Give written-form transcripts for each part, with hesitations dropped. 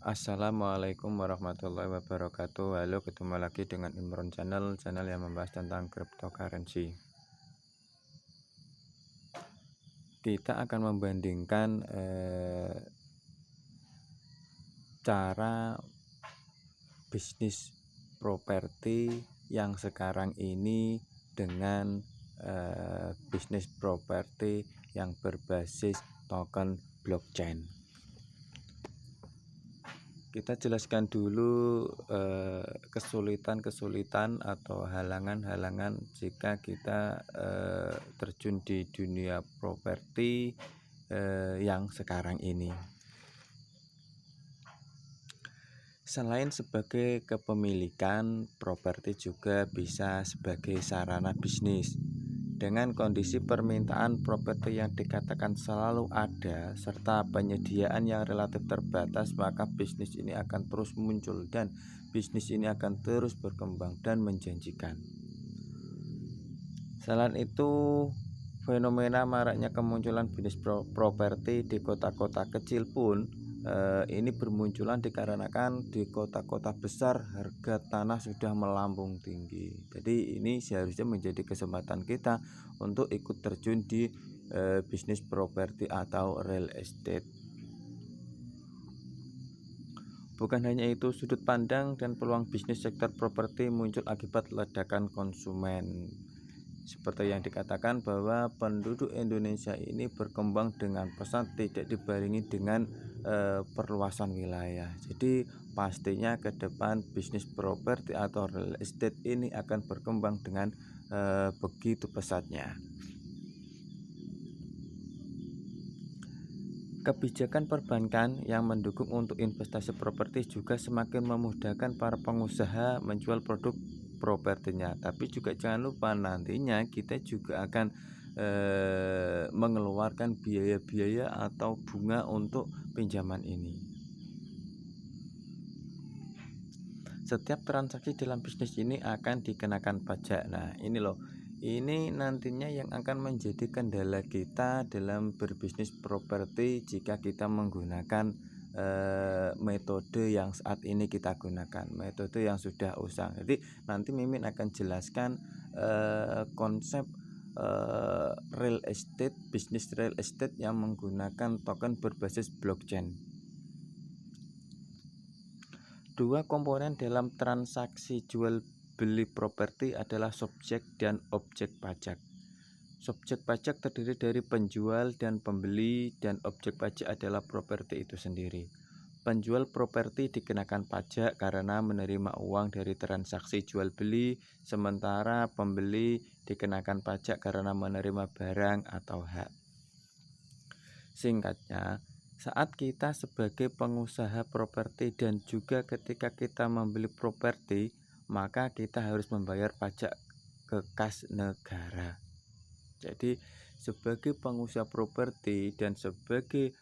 Assalamualaikum warahmatullahi wabarakatuh. Halo, ketemu lagi dengan Imron channel yang membahas tentang cryptocurrency. Kita akan membandingkan cara bisnis properti yang sekarang ini dengan bisnis properti yang berbasis token blockchain. Kita jelaskan dulu kesulitan-kesulitan atau halangan-halangan jika kita terjun di dunia properti yang sekarang ini. Selain sebagai kepemilikan, properti juga bisa sebagai sarana bisnis. Dengan kondisi permintaan properti yang dikatakan selalu ada serta penyediaan yang relatif terbatas, maka bisnis ini akan terus muncul dan bisnis ini akan terus berkembang dan menjanjikan. Selain itu, fenomena maraknya kemunculan bisnis properti di kota-kota kecil pun ini bermunculan dikarenakan di kota-kota besar harga tanah sudah melambung tinggi. Jadi ini seharusnya menjadi kesempatan kita untuk ikut terjun di bisnis properti atau real estate. Bukan hanya itu, sudut pandang dan peluang bisnis sektor properti muncul akibat ledakan konsumen. Seperti yang dikatakan bahwa penduduk Indonesia ini berkembang dengan pesat, tidak dibarengi dengan perluasan wilayah. Jadi pastinya ke depan bisnis properti atau real estate ini akan berkembang dengan begitu pesatnya. Kebijakan perbankan yang mendukung untuk investasi properti juga semakin memudahkan para pengusaha menjual produk propertinya. Tapi juga jangan lupa nantinya kita juga akan mengeluarkan biaya-biaya atau bunga untuk pinjaman ini. Setiap transaksi dalam bisnis ini akan dikenakan pajak. Nah, ini loh. Ini nantinya yang akan menjadi kendala kita dalam berbisnis properti jika kita menggunakan metode yang saat ini kita gunakan, metode yang sudah usang. Jadi nanti Mimin akan jelaskan konsep real estate, bisnis real estate yang menggunakan token berbasis blockchain. Dua komponen dalam transaksi jual beli properti adalah subjek dan objek pajak. Subjek pajak terdiri dari penjual dan pembeli, dan objek pajak adalah properti itu sendiri. Penjual properti dikenakan pajak karena menerima uang dari transaksi jual beli, sementara pembeli dikenakan pajak karena menerima barang atau hak. Singkatnya, saat kita sebagai pengusaha properti dan juga ketika kita membeli properti, maka kita harus membayar pajak ke kas negara. Jadi sebagai pengusaha properti dan sebagai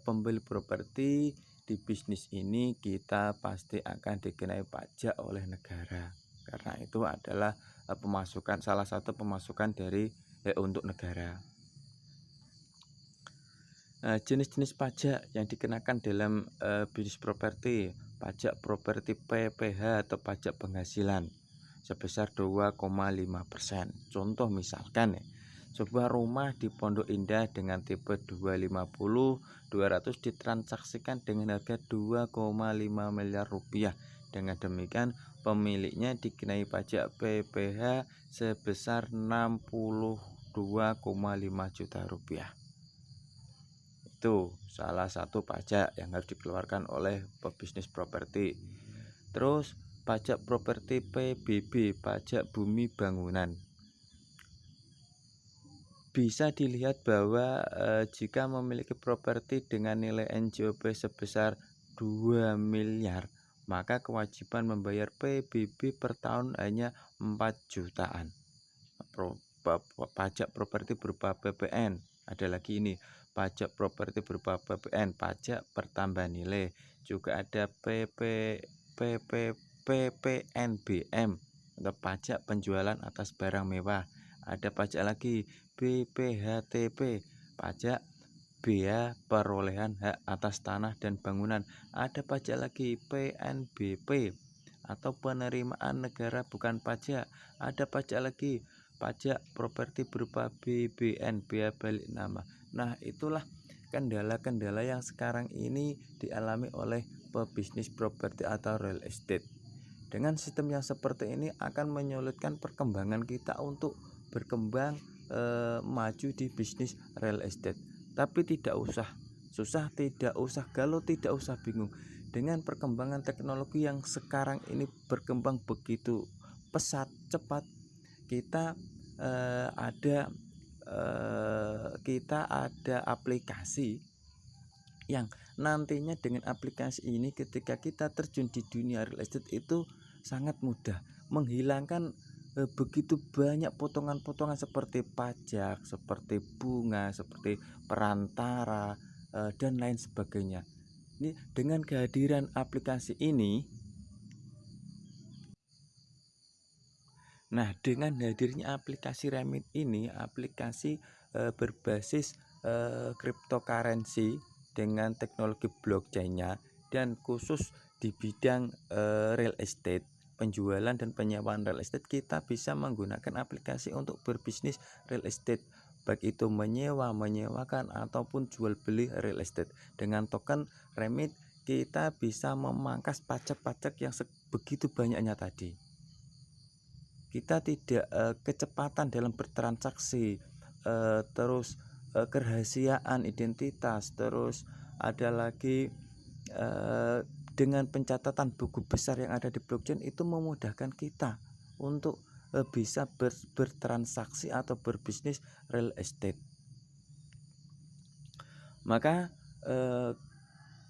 pembeli properti di bisnis ini, kita pasti akan dikenai pajak oleh negara. Karena itu adalah pemasukan, salah satu pemasukan dari untuk negara. Jenis-jenis pajak yang dikenakan dalam bisnis properti: pajak properti PPH atau pajak penghasilan sebesar 2,5%. Contoh misalkan sebuah rumah di Pondok Indah dengan tipe 250-200 ditransaksikan dengan harga 2,5 miliar rupiah. Dengan demikian pemiliknya dikenai pajak PPH sebesar 62,5 juta rupiah. Itu salah satu pajak yang harus dikeluarkan oleh pebisnis properti. Terus pajak properti PBB, pajak bumi bangunan. Bisa dilihat bahwa jika memiliki properti dengan nilai NJOP sebesar 2 miliar, maka kewajiban membayar PBB per tahun hanya 4 jutaan. Pajak properti berupa PPN, ada lagi ini pajak properti berupa PPN, pajak pertambahan nilai, juga ada PPNBM atau pajak penjualan atas barang mewah. Ada pajak lagi BPHTP, pajak bea perolehan hak atas tanah dan bangunan. Ada pajak lagi PNBP atau penerimaan negara bukan pajak. Ada pajak lagi pajak properti berupa BBN, bea balik nama. Nah, itulah kendala-kendala yang sekarang ini dialami oleh pebisnis properti atau real estate. Dengan sistem yang seperti ini akan menyulitkan perkembangan kita untuk berkembang maju di bisnis real estate. Tapi tidak usah susah, tidak usah galau, tidak usah bingung. Dengan perkembangan teknologi yang sekarang ini berkembang begitu pesat, cepat, kita ada aplikasi yang nantinya dengan aplikasi ini ketika kita terjun di dunia real estate itu sangat mudah menghilangkan begitu banyak potongan-potongan seperti pajak, seperti bunga, seperti perantara dan lain sebagainya. Ini dengan kehadiran aplikasi ini, nah dengan hadirnya aplikasi Remit ini, aplikasi berbasis cryptocurrency dengan teknologi blockchain-nya dan khusus di bidang real estate, penjualan dan penyewaan real estate, kita bisa menggunakan aplikasi untuk berbisnis real estate, baik itu menyewakan ataupun jual beli real estate. Dengan token Remit kita bisa memangkas pajak-pajak yang begitu banyaknya tadi. Kita tidak kecepatan dalam bertransaksi, terus kerahasiaan identitas, terus ada lagi dengan pencatatan buku besar yang ada di blockchain itu memudahkan kita untuk bisa bertransaksi atau berbisnis real estate. Maka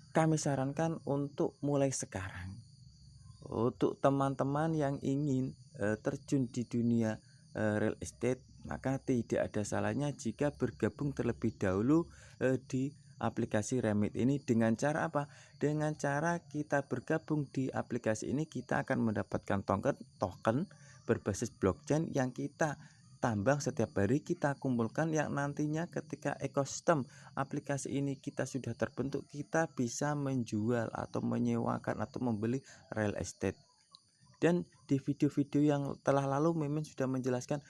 kami sarankan untuk mulai sekarang. Untuk teman-teman yang ingin terjun di dunia real estate, maka tidak ada salahnya jika bergabung terlebih dahulu di aplikasi Remit ini. Dengan cara apa? Dengan cara kita bergabung di aplikasi ini, kita akan mendapatkan token berbasis blockchain yang kita tambang setiap hari, kita kumpulkan, yang nantinya ketika ekosistem aplikasi ini kita sudah terbentuk, kita bisa menjual atau menyewakan atau membeli real estate. Dan di video-video yang telah lalu Mimin sudah menjelaskan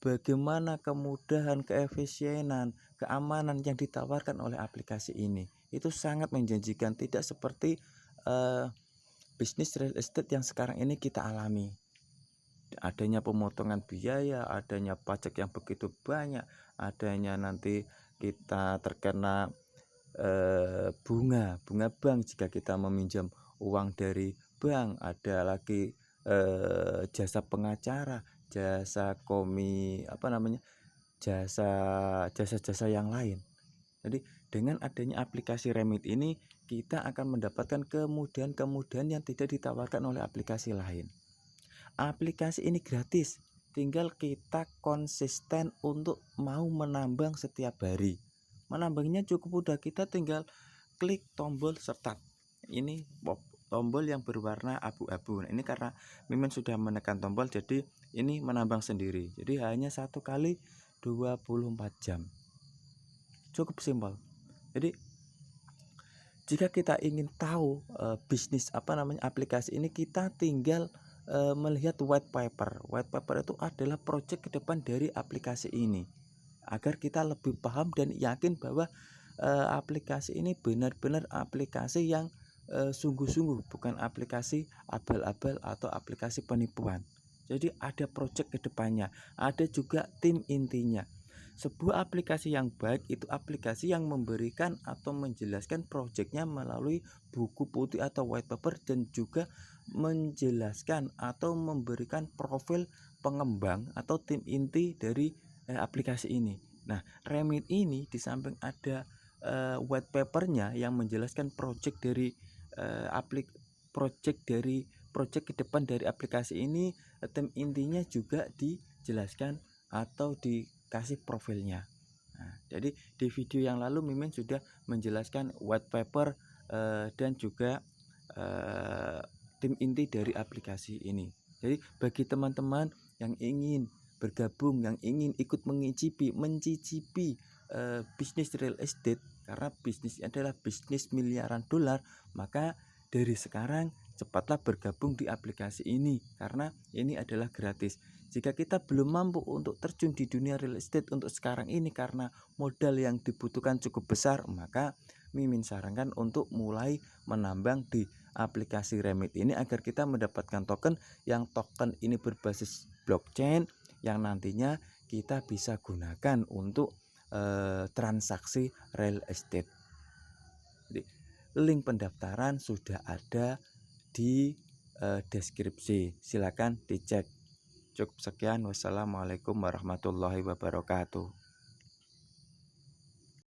bagaimana kemudahan, keefisienan, keamanan yang ditawarkan oleh aplikasi ini. Itu sangat menjanjikan, tidak seperti bisnis real estate yang sekarang ini kita alami. Adanya pemotongan biaya, adanya pajak yang begitu banyak, adanya nanti kita terkena bunga bank jika kita meminjam uang dari bank, ada lagi jasa pengacara, jasa jasa yang lain. Jadi dengan adanya aplikasi Remit ini, kita akan mendapatkan kemudahan yang tidak ditawarkan oleh aplikasi lain. Aplikasi ini gratis, tinggal kita konsisten untuk mau menambang setiap hari. Menambangnya cukup mudah, kita tinggal klik tombol start. Ini tombol yang berwarna abu-abu. Nah, ini karena Mimin sudah menekan tombol, jadi ini menambang sendiri. Jadi hanya 1 kali 24 jam. Cukup simpel. Jadi jika kita ingin tahu bisnis aplikasi ini, kita tinggal melihat white paper. White paper itu adalah proyek ke depan dari aplikasi ini, agar kita lebih paham dan yakin bahwa aplikasi ini benar-benar aplikasi yang sungguh-sungguh, bukan aplikasi abal-abal atau aplikasi penipuan. Jadi ada proyek ke depannya, ada juga tim intinya. Sebuah aplikasi yang baik itu aplikasi yang memberikan atau menjelaskan proyeknya melalui buku putih atau white paper, dan juga menjelaskan atau memberikan profil pengembang atau tim inti dari aplikasi ini. Nah, Remit ini di samping ada white papernya yang menjelaskan proyek dari proyek ke depan dari aplikasi ini, tim intinya juga dijelaskan atau dikasih profilnya. Nah, jadi di video yang lalu Mimin sudah menjelaskan white paper dan juga tim inti dari aplikasi ini. Jadi bagi teman-teman yang ingin bergabung, yang ingin ikut mencicipi bisnis real estate, karena bisnis ini adalah bisnis miliaran dolar. Maka dari sekarang cepatlah bergabung di aplikasi ini karena ini adalah gratis. Jika kita belum mampu untuk terjun di dunia real estate untuk sekarang ini karena modal yang dibutuhkan cukup besar, maka Mimin sarankan untuk mulai menambang di aplikasi Remit ini agar kita mendapatkan token ini berbasis blockchain yang nantinya kita bisa gunakan untuk transaksi real estate. Jadi, link pendaftaran sudah ada di deskripsi, silakan dicek. Cukup sekian, wassalamualaikum warahmatullahi wabarakatuh.